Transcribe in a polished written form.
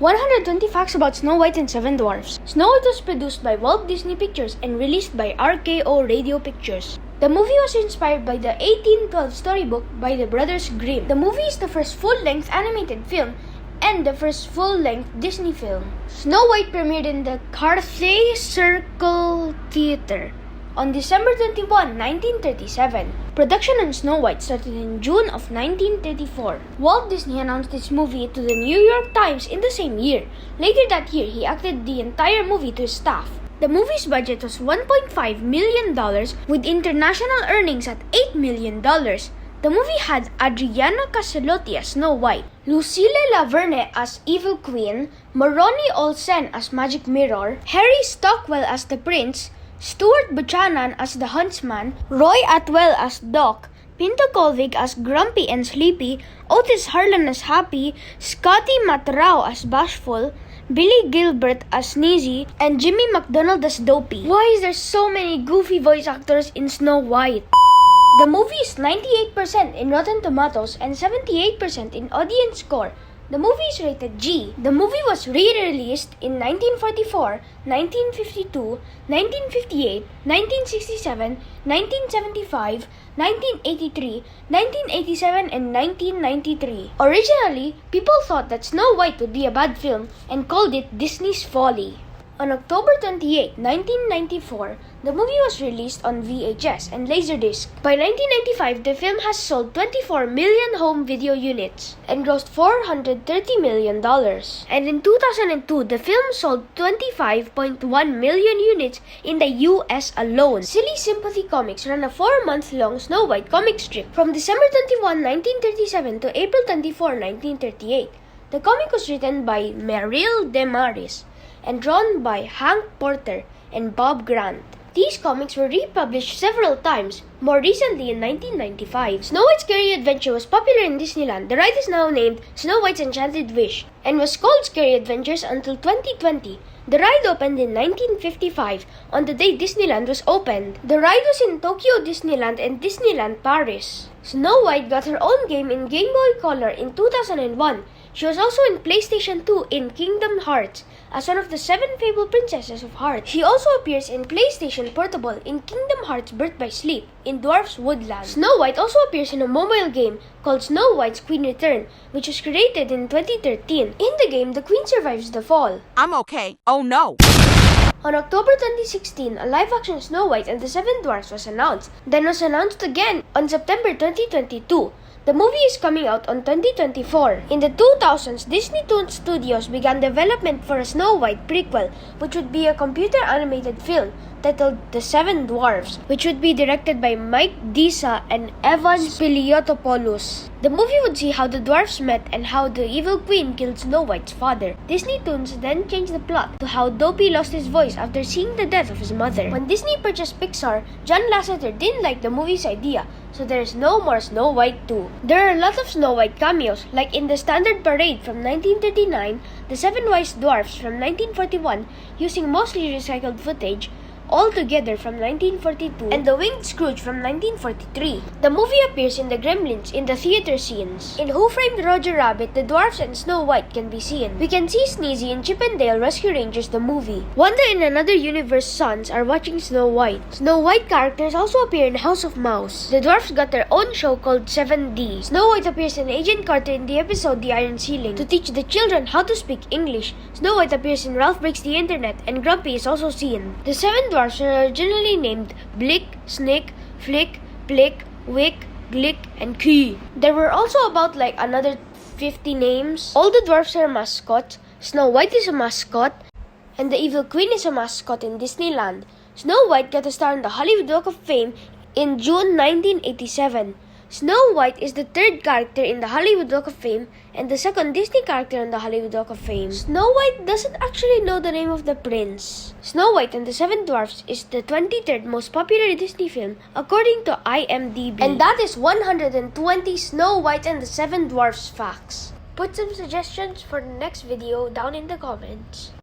120 facts about Snow White and Seven Dwarfs. Snow White was produced by Walt Disney Pictures and released by RKO Radio Pictures. The movie was inspired by the 1812 storybook by the brothers Grimm. The movie is the first full-length animated film and the first full-length Disney film. Snow White premiered in the Cathay Circle Theatre on December 21, 1937. Production on Snow White started in June of 1934. Walt Disney announced this movie to the New York Times in the same year. Later that year, he acted the entire movie to his staff. The movie's budget was $1.5 million with international earnings at $8 million. The movie had Adriana Caselotti as Snow White, Lucille Laverne as Evil Queen, Moroni Olsen as Magic Mirror, Harry Stockwell as the Prince, Stuart Buchanan as the Huntsman, Roy Atwell as Doc, Pinto Colvig as Grumpy and Sleepy, Otis Harlan as Happy, Scotty Matrao as Bashful, Billy Gilbert as Sneezy, and Jimmy McDonald as Dopey. Why is there so many goofy voice actors in Snow White? The movie is 98% in Rotten Tomatoes and 78% in audience score. The movie is rated G. The movie was re-released in 1944, 1952, 1958, 1967, 1975, 1983, 1987, and 1993. Originally, people thought that Snow White would be a bad film and called it Disney's Folly. On October 28, 1994, the movie was released on VHS and Laserdisc. By 1995, the film has sold 24 million home video units and grossed $430 million. And in 2002, the film sold 25.1 million units in the US alone. Silly Sympathy Comics ran a 4-month-long Snow White comic strip from December 21, 1937 to April 24, 1938. The comic was written by Merrill Demaris and drawn by Hank Porter and Bob Grant. These comics were republished several times, more recently in 1995. Snow White's Scary Adventure was popular in Disneyland. The ride is now named Snow White's Enchanted Wish and was called Scary Adventures until 2020. The ride opened in 1955 on the day Disneyland was opened. The ride was in Tokyo Disneyland and Disneyland Paris. Snow White got her own game in Game Boy Color in 2001. She was also in PlayStation 2 in Kingdom Hearts as one of the 7 fabled princesses of Hearts. She also appears in PlayStation Portable in Kingdom Hearts Birth by Sleep in Dwarfs Woodland. Snow White also appears in a mobile game called Snow White's Queen Return, which was created in 2013. In the game, the queen survives the fall. I'm okay. Oh no! On October 2016, a live-action Snow White and the Seven Dwarfs was announced, then was announced again on September 2022. The movie is coming out on 2024. In the 2000s, Disney Toon Studios began development for a Snow White prequel, which would be a computer-animated film titled The Seven Dwarfs, which would be directed by Mike Disa and Evan Spiliotopoulos. The movie would see how the dwarfs met and how the evil queen killed Snow White's father. Disney Toons then changed the plot to how Dopey lost his voice after seeing the death of his mother. When Disney purchased Pixar, John Lasseter didn't like the movie's idea, so there is no more Snow White 2. There are a lot of Snow White cameos, like in the Standard Parade from 1939, the Seven Wise Dwarfs from 1941, using mostly recycled footage, All Together from 1942, and The Winged Scrooge from 1943. The movie appears in the Gremlins in the theater scenes. In Who Framed Roger Rabbit, the dwarfs and Snow White can be seen. We can see Sneezy in Chip and Dale Rescue Rangers the movie. Wanda in Another Universe sons are watching Snow White. Snow White characters also appear in House of Mouse. The dwarfs got their own show called 7D. Snow White appears in Agent Carter in the episode The Iron Ceiling to teach the children how to speak English. Snow White appears in Ralph Breaks the Internet, and Grumpy is also seen. The Seven Dwarfs were originally named Blick, Snick, Flick, Blick, Wick, Glick, and Key. There were also about another 50 names. All the dwarfs are mascots. Snow White is a mascot, and the Evil Queen is a mascot in Disneyland. Snow White got a star on the Hollywood Walk of Fame in June 1987. Snow White is the 3rd character in the Hollywood Walk of Fame and the 2nd Disney character on the Hollywood Walk of Fame. Snow White doesn't actually know the name of the prince. Snow White and the Seven Dwarfs is the 23rd most popular Disney film according to IMDB. And that is 120 Snow White and the Seven Dwarfs facts. Put some suggestions for the next video down in the comments.